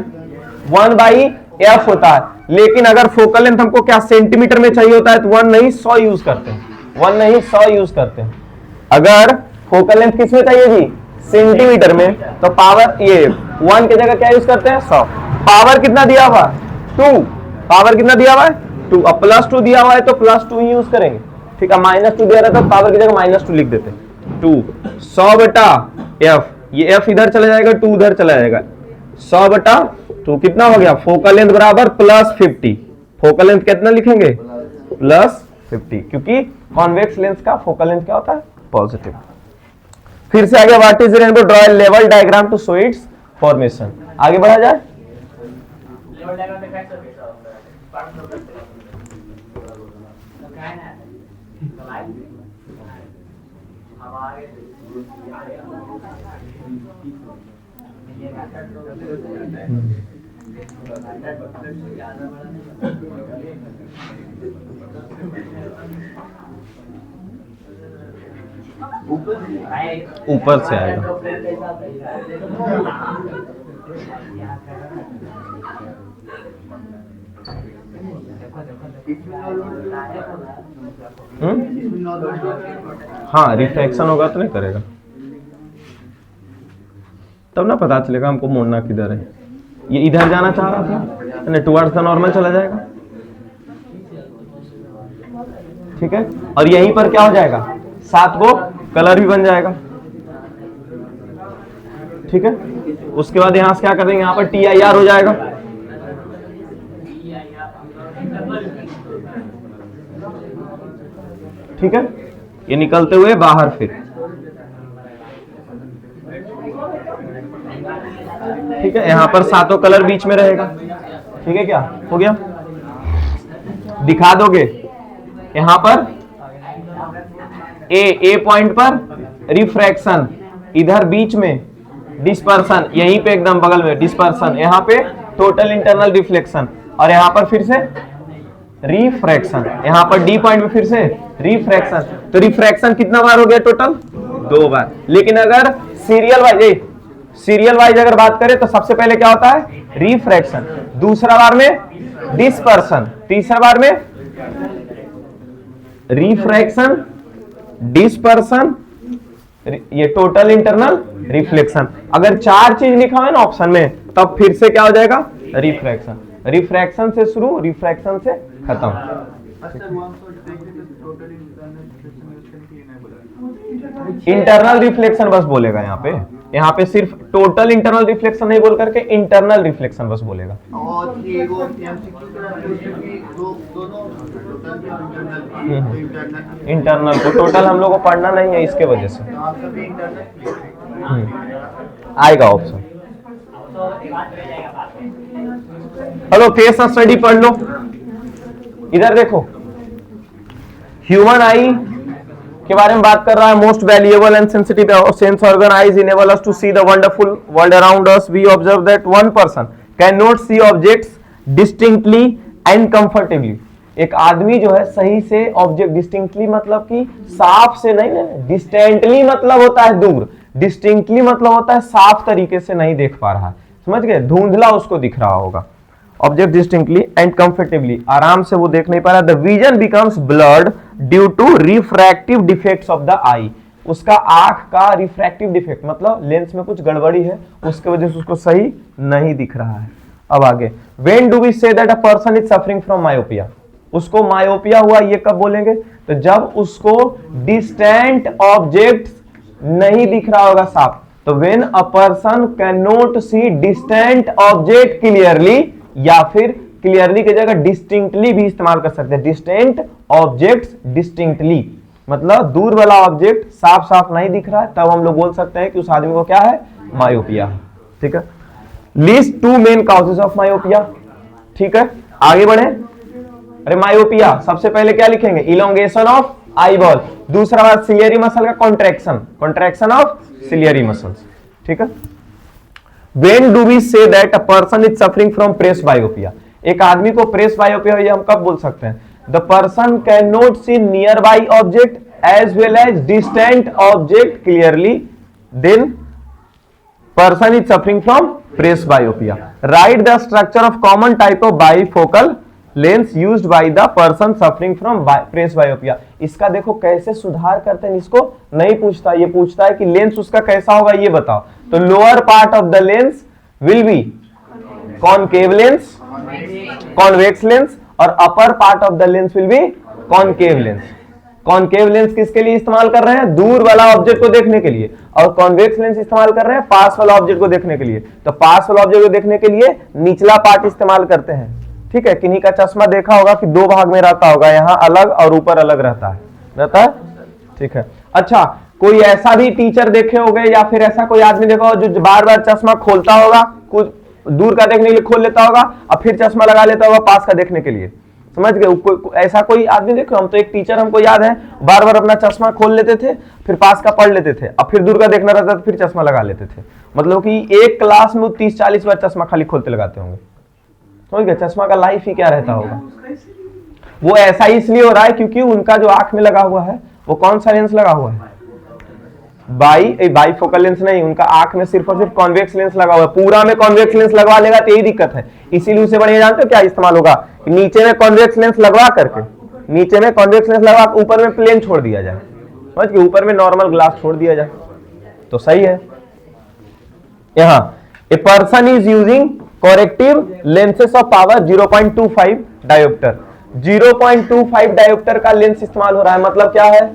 Speaker 1: 1/f होता है, लेकिन अगर फोकल लेंथ हमको क्या सेंटीमीटर में चाहिए होता है तो 1 नहीं 100 यूज करते हैं। 1 नहीं 100 यूज करते हैं। अगर फोकल लेंथ किस में चाहिए जी? सेंटीमीटर में, तो पावर ये 1 की जगह क्या यूज करते हैं? 100। पावर कितना दिया हुआ? 2। पावर कितना दिया हुआ है? 2। अब +2 दिया हुआ है तो +2 ही यूज करेंगे। ठीक है, -2 दिया रहता तो पावर की जगह -2 लिख देते। 2 100/f, ये f इधर चला जाएगा, 2 उधर चला जाएगा। 100/2 कितना हो गया? फोकल लेंथ बराबर +50। फोकल लेंथ कितना लिखेंगे? +50, क्योंकि कॉन्वेक्स लेंस का फोकल लेंथ क्या होता है? पॉजिटिव। फिर से आगे, what is rainbow? Draw a लेवल diagram to show its formation. आगे बढ़ा जाए।
Speaker 3: लेवल डायग्राम में कैसे कैसा होता है? पार्ट नंबर तो क्या है ना, तो लाइट अब आगे ये मैथड
Speaker 1: ऊपर से आएगा। हाँ, रिफ्लेक्शन होगा तो नहीं करेगा, तब ना पता चलेगा हमको मोड़ना किधर है। ये इधर जाना चाह रहा था ना, टुवर्ड्स द नॉर्मल चला जाएगा। ठीक है, और यहीं पर क्या हो जाएगा? 7 को कलर भी बन जाएगा। ठीक है, उसके बाद यहां से क्या कर देंगे? यहाँ पर TIR हो जाएगा। ठीक है, ये निकलते हुए बाहर फिर। ठीक है, यहां पर 7 कलर बीच में रहेगा। ठीक है, क्या हो गया? दिखा दोगे यहां पर ए पॉइंट पर रिफ्रैक्शन, इधर बीच में डिस्पर्सन, यहीं पे एकदम बगल में डिस्पर्सन, यहाँ पे टोटल इंटरनल रिफ्लेक्शन, और यहाँ पर फिर से रिफ्रैक्शन। यहाँ पर डी पॉइंट में फिर से रिफ्रैक्शन। तो रिफ्रैक्शन कितना बार हो गया? टोटल 2 बार। लेकिन अगर सीरियल वाइज अगर बात करें तो सबसे पहले क्या होता है? रिफ्रैक्शन, दूसरा बार में डिस्पर्सन, तीसरा बार में रिफ्रैक्शन, डिस्पर्सन, ये टोटल इंटरनल रिफ्लेक्शन। अगर 4 चीज लिखा हुआ है ना ऑप्शन में, तब फिर से क्या हो जाएगा? रिफ्रैक्शन। रिफ्रैक्शन से शुरू, रिफ्रैक्शन से खत्म। इंटरनल रिफ्लेक्शन बस बोलेगा यहाँ पे। यहाँ पे सिर्फ टोटल इंटरनल रिफ्लेक्शन नहीं बोल करके इंटरनल रिफ्लेक्शन बस बोलेगा।
Speaker 2: और ये वो एमसीक्यू के क्वेश्चन की दोनों टोटल इंटरनल
Speaker 1: इंटरनल को टोटल हम लोग को पढ़ना नहीं है, इसके वजह से
Speaker 2: आप सभी इंटरनल
Speaker 1: आएगा ऑप्शन।
Speaker 3: तो एक बात रह जाएगा बात में।
Speaker 1: हेलो केस स्टडी पढ़ लो। इधर देखो, ह्यूमन आई के बारे में बात कर रहा है। Most valuable and sensitive sense organ eyes enable us to see the wonderful world around us. We observe that one person can not see objects distinctly and comfortably. एक आदमी जो है सही से ऑब्जेक्ट, डिस्टिंक्टली मतलब कि साफ से नहीं, डिस्टेंटली मतलब होता है दूर, डिस्टिंक्टली मतलब होता है साफ तरीके से नहीं देख पा रहा है, समझ गए, धुंधला उसको दिख रहा होगा। ऑब्जेक्ट डिस्टिंक्टली एंड कंफर्टेबली, आराम से वो देख नहीं पा रहा। The vision becomes blurred due to refractive defects of the eye. उसका आंख का रिफ्रैक्टिव डिफेक्ट मतलब लेंस में कुछ गड़बड़ी है, उसके वजह से उसको सही नहीं दिख रहा है। अब आगे, when do we say that a person is suffering from myopia. उसको मायोपिया हुआ ये कब बोलेंगे? तो जब उसको डिस्टेंट ऑब्जेक्ट नहीं दिख रहा होगा साफ। तो when a person can not C distant object clearly, या फिर क्लियरली की जगह डिस्टिंक्टली भी इस्तेमाल कर सकते हैं। डिस्टेंट ऑब्जेक्ट्स डिस्टिंक्टली मतलब दूर वाला ऑब्जेक्ट साफ साफ नहीं दिख रहा है, तब हम लोग बोल सकते हैं कि उस आदमी को क्या है? मायोपिया। ठीक है, list two main causes of myopia. ठीक है, आगे बढ़े। अरे मायोपिया सबसे पहले क्या लिखेंगे? Elongation of eyeball. दूसरा बात सिलियरी मसल का contraction, contraction of ciliary muscles. ठीक है, when do we say that a person is suffering from presbyopia. एक आदमी को प्रेस बायोपिया है, हम कब बोल सकते हैं? The person can not see nearby object as well as distant object clearly, then person is suffering from presbyopia. Write the structure of common type of bifocal lens used by the person suffering from presbyopia. इसका देखो कैसे सुधार करते हैं, इसको नहीं पूछता, ये पूछता है कि लेंस उसका कैसा होगा ये बताओ। तो lower part of the lens will be concave lens, convex lens, और upper part of the lens will be concave lens. Concave lens किसके लिए इस्तेमाल कर रहे हैं? दूर वाला ऑब्जेक्ट को देखने के लिए। और कॉन्वेक्स लेंस इस्तेमाल कर रहे हैं पास वाला ऑब्जेक्ट को देखने के लिए। तो पास वाला ऑब्जेक्ट को देखने के लिए निचला पार्ट इस्तेमाल करते हैं। ठीक है, किन्हीं का चश्मा देखा होगा कि दो भाग में रहता होगा, यहाँ अलग और ऊपर अलग रहता है। ठीक है, अच्छा कोई ऐसा भी टीचर देखे होंगे या फिर ऐसा कोई आदमी देखा होगा जो बार बार चश्मा खोलता होगा, कुछ दूर का देखने के लिए खोल लेता होगा और फिर चश्मा लगा लेता होगा पास का देखने के लिए, समझ गए? ऐसा कोई आदमी देखो, हम तो एक टीचर हमको याद है बार बार अपना चश्मा खोल लेते थे, फिर पास का पढ़ लेते थे, और फिर दूर का देखना रहता था फिर चश्मा लगा लेते थे। मतलब कि एक क्लास में 30-40 बार चश्मा खाली खोलते लगाते होंगे, समझ गए? चश्मा का लाइफ ही क्या रहता होगा। वो ऐसा इसलिए हो रहा है क्योंकि उनका जो आंख में लगा हुआ है वो कौन सा लेंस लगा हुआ है? बाईफोकल लेंस नहीं, उनका आंख में सिर्फ और सिर्फ कॉन्वेक्स लेंस लगा हुआ है। पूरा में कॉन्वेक्स लेंस लगवा लेगा तो यही दिक्कत है। इसीलिए उसे बढ़िया जानते हो क्या इस्तेमाल होगा? नीचे में कॉन्वेक्स लेंस लगवा करके, नीचे में कॉन्वेक्स लेंस लगवा, ऊपर में प्लेन छोड़ दिया जाए, समझ गए? ऊपर में नॉर्मल ग्लास छोड़ दिया जाए तो सही है। यहां a person is using corrective lenses of power 0.25 dioptre. 0.25 dioptre का लेंस इस्तेमाल हो रहा है। मतलब क्या है?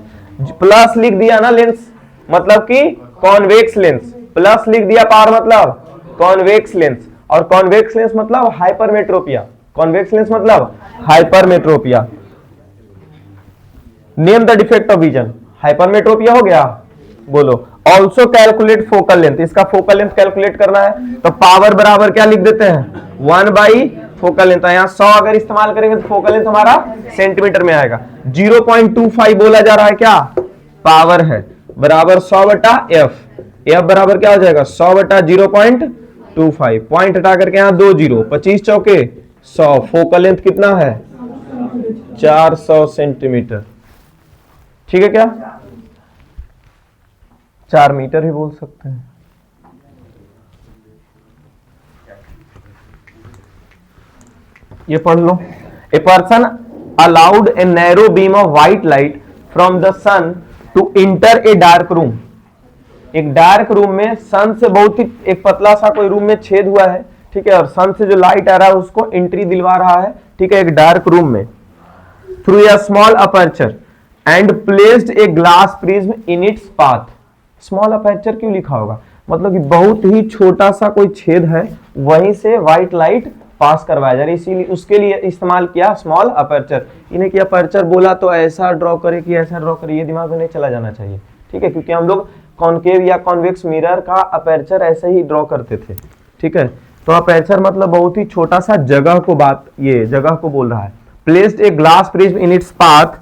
Speaker 1: प्लस लिख दिया ना लेंस, मतलब कि कॉन्वेक्स लेंस, प्लस लिख दिया पावर मतलब कॉन्वेक्स लेंस, और कॉन्वेक्स लेंस मतलब हाइपरमेट्रोपिया। कॉन्वेक्स लेंस मतलब hypermetropia. Name the defect of vision. Hypermetropia हो गया, बोलो। ऑल्सो कैलकुलेट फोकल लेंथ, इसका फोकल लेंथ कैलकुलेट करना है तो पावर बराबर क्या लिख देते हैं? 1/, फोकल लेंथ। यहाँ 100 अगर इस्तेमाल करेंगे तो फोकल लेंथ हमारा सेंटीमीटर में आएगा। 0.25 बोला जा रहा है, क्या पावर है, बराबर 100/f। f बराबर क्या हो जाएगा? 100/0.25। पॉइंट हटा करके यहाँ 2 0, 25 चौके 100। फोकल लेंथ कितना है? 400 सेंटीमीटर। ठीक है, क्या 4 मीटर ही बोल सकते हैं। ये पढ़ लो। A person allowed a narrow beam of white light from the sun to enter a dark room. एक डार्क रूम में सन से बहुत ही एक पतला सा कोई रूम में छेद हुआ है, ठीक है, और सन से जो लाइट आ रहा है उसको एंट्री दिलवा रहा है, ठीक है, एक डार्क रूम में, through a small aperture and placed a glass prism in its path. Small aperture क्यों लिखा होगा? मतलब कि बहुत ही छोटा सा कोई छेद है, वहीं से व्हाइट लाइट पास करवाया जा रहा है, इसीलिए उसके लिए इस्तेमाल किया स्मॉल अपर्चर। इन्हें कि अपर्चर बोला तो ऐसा ड्रॉ करे कि ऐसा ड्रॉ करे, ये दिमाग में नहीं चला जाना चाहिए, ठीक है, क्योंकि हम लोग कॉनकेव या कॉन्वेक्स मिरर का अपर्चर ऐसे ही ड्रॉ करते थे, ठीक है। तो अपर्चर मतलब बहुत ही छोटा सा जगह को ये जगह को बोल रहा है। Placed a glass prism in its path,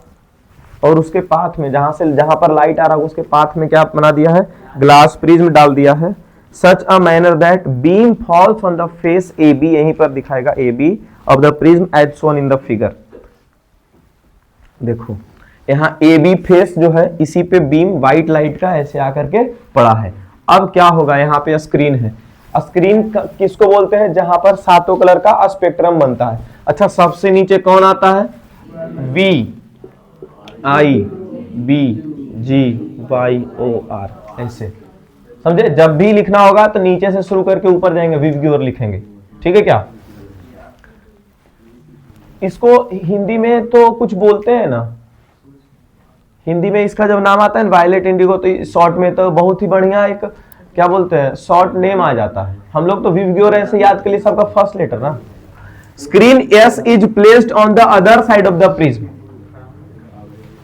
Speaker 1: और उसके पाथ में जहां पर लाइट आ रहा है उसके पाथ में क्या बना दिया है, ग्लास प्रिज्म डाल दिया है। Such a manner that beam falls on the face A B, यहीं पर दिखाएगा A B of the prism as shown in the figure. देखो यहाँ ए बी फेस जो है इसी पे बीम व्हाइट लाइट का ऐसे आकर के पड़ा है। अब क्या होगा, यहाँ पे स्क्रीन है, स्क्रीन किसको बोलते हैं, जहां पर सातों कलर का स्पेक्ट्रम बनता है। अच्छा, सबसे नीचे कौन आता है, V I B G Y O R, ऐसे समझे। जब भी लिखना होगा तो नीचे से शुरू करके ऊपर जाएंगे, विव की ओर लिखेंगे, ठीक है क्या। इसको हिंदी में तो कुछ बोलते हैं ना, हिंदी में इसका जब नाम आता है वायलेट इंडिगो, तो शॉर्ट में तो बहुत ही बढ़िया एक क्या बोलते हैं शॉर्ट नेम आ जाता है। हम लोग तो विव की ओर ऐसे याद के लिए सबका फर्स्ट लेटर ना। Screen S is placed on the other side of the prism,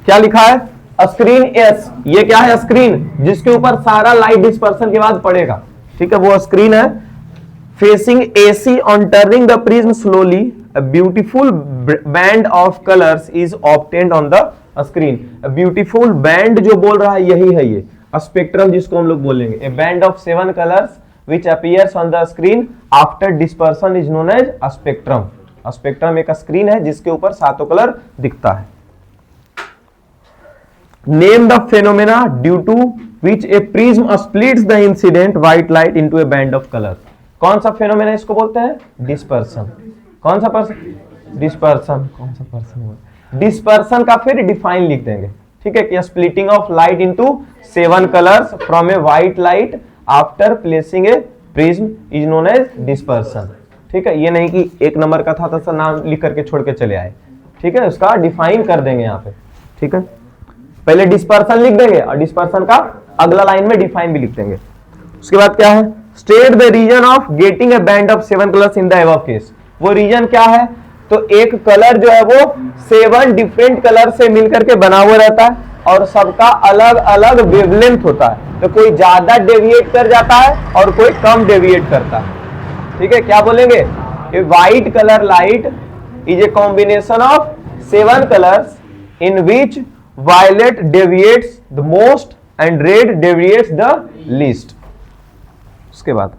Speaker 1: क्या लिखा है, स्क्रीन एस, ये क्या है, स्क्रीन जिसके ऊपर सारा लाइट डिस्पर्सन के बाद पड़ेगा, ठीक है, वो स्क्रीन है। Facing AC on turning the prism slowly, a beautiful band of colors is obtained on the screen। a beautiful band जो बोल रहा है यही है, ये स्पेक्ट्रम जिसको हम लोग बोलेंगे, a band of 7 colors which appears on the screen after dispersion is known as a spectrum। Spectrum एक स्क्रीन है जिसके ऊपर सातों कलर दिखता है। Name the phenomena due to which a prism splits the incident white light into a band of colors। कौन सा phenomena इसको बोलते हैं, डिस्पर्सन। कौन सा पर्सन, डिस्पर्सन, कौन सा पर्सन, डिस्पर्सन का फिर डिफाइन लिख देंगे, ठीक है, कि splitting of light into 7 colours from a white light after placing a prism is known as dispersion, ठीक है। ये नहीं कि एक नंबर का था तो नाम लिख करके छोड़ के चले आए, ठीक है, उसका डिफाइन कर देंगे यहाँ पे, ठीक है। पहले डिस्पर्सन लिख देंगे और डिस्पर्सन का अगला लाइन में डिफाइन भी लिख देंगे। उसके बाद क्या है, state the reason of getting a band of 7 colours in the above case. वो रीजन क्या है, तो एक कलर जो है वो 7 डिफरेंट कलर से मिलकर के बना हुआ रहता है और सबका अलग अलग वेवलेंथ होता है, तो कोई ज्यादा डेविएट कर जाता है और कोई कम डेविएट करता है, ठीक है। क्या बोलेंगे, a white colour light is a combination of 7 colours in which violet deviates the most and red deviates the least। उसके बाद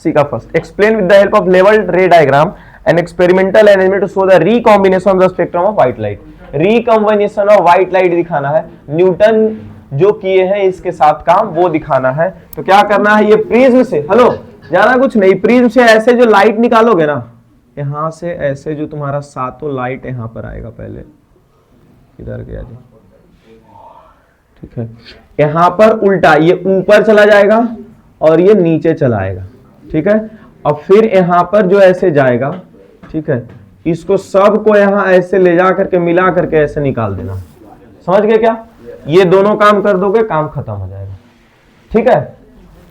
Speaker 1: सी का first, explain with the help of labelled ray diagram and experimental arrangement to show the recombination of the spectrum of white light. Recombination of white light दिखाना है, Newton जो किए हैं इसके साथ काम वो दिखाना है। तो क्या करना है, ये प्रिज्म से, हेलो ज्यादा कुछ नहीं, प्रिज्म से ऐसे जो लाइट निकालोगे ना, यहां से ऐसे जो तुम्हारा सातों लाइट यहां पर आएगा, पहले इधर गया जी, ठीक है, यहां पर उल्टा ये ऊपर चला जाएगा और ये नीचे चला आएगा, ठीक है, और फिर यहां पर जो ऐसे जाएगा, ठीक है, इसको सब को यहां ऐसे ले जा करके मिला करके ऐसे निकाल देना। समझ गए क्या, ये दोनों काम कर दोगे काम खत्म हो जाएगा, ठीक है।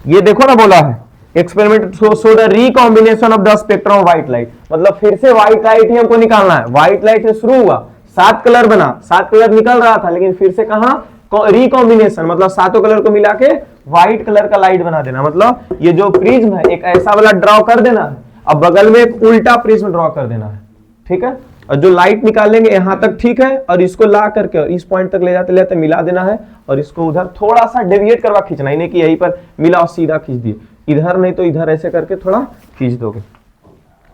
Speaker 1: ये देखो ना बोला है experiment so the recombination of the spectrum of white light, मतलब फिर से व्हाइट लाइट ही हमको निकालना है। व्हाइट लाइट से शुरू हुआ, 7 कलर बना, 7 कलर निकल रहा था, लेकिन फिर से कहां, रिकॉम्बिनेशन मतलब सातों कलर को मिला के व्हाइट कलर का लाइट बना देना। मतलब ये जो प्रिज्म है एक ऐसा वाला ड्रॉ कर देना है, अब बगल में एक उल्टा प्रिज्म ड्रॉ कर देना है, ठीक है, और जो लाइट निकालेंगे यहां तक, ठीक है, और इसको ला करके इस पॉइंट तक ले जाते लेते मिला देना है, और इसको उधर थोड़ा सा डेविएट करवा खींचना, ही नहीं कि यहीं पर मिला और सीधा खींच दिए, इधर नहीं तो इधर ऐसे करके थोड़ा खींच दोगे।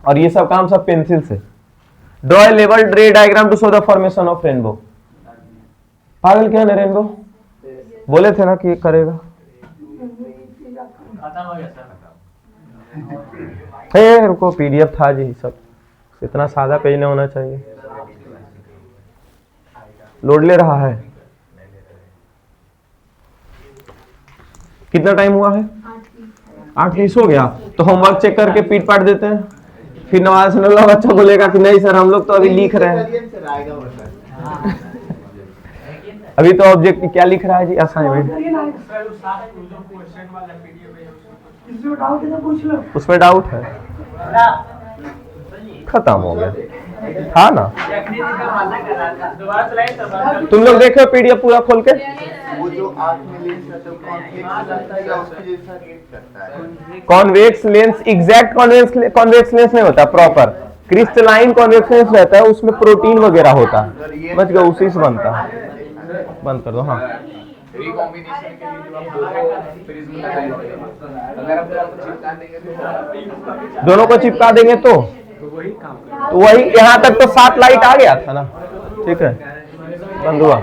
Speaker 1: और ये सब काम सब पेंसिल से। Draw a labelled ray diagram to show the formation of rainbow. पागल क्या है रेनबो, बोले थे ना कि करेगा,
Speaker 3: खत्म हो गया सर।
Speaker 1: रुको पीडीएफ था जी, सब इतना सादा पेज नहीं होना चाहिए। लोड ले रहा है, कितना टाइम हुआ है, 8:20 हो गया। तो होमवर्क चेक करके पीट पाट देते हैं, फिर नवाज सुनल्ला बच्चा बोलेगा कि नहीं सर हम लोग तो अभी लिख रहे हैं। अभी तो ऑब्जेक्ट क्या लिख रहा है जी, असाइनमेंट।
Speaker 4: इसमें डाउट है तो पूछ लो।
Speaker 1: उसमें डाउट है, खत्म हो गया, था ना।
Speaker 3: दोबारा स्लाइड करवा
Speaker 1: तुम लोग देखे पीडीएफ पूरा खोल के?
Speaker 2: वो जो आर्क में लेंस रहता है कॉन्वेक्स या उसके जैसा रिएक्ट करता है।
Speaker 1: Convex lens, exact convex lens नहीं होता, प्रॉपर क्रिस्टलाइन कॉन्वेक्स लेंस रहता है, उसमें प्रोटीन वगैरह होता है, समझ गए, उसी से बनता है। बंद कर दो। हाँ,
Speaker 5: रिकॉम्बिनेशन के लिए जो हम दो प्रिज्म लगाए थे, अगर हम दोनों को चिपका देंगे तो
Speaker 1: दोनों को चिपका देंगे तो वही, यहाँ तक तो 7 लाइट आ गया था ना। ठीक है, बंद हुआ।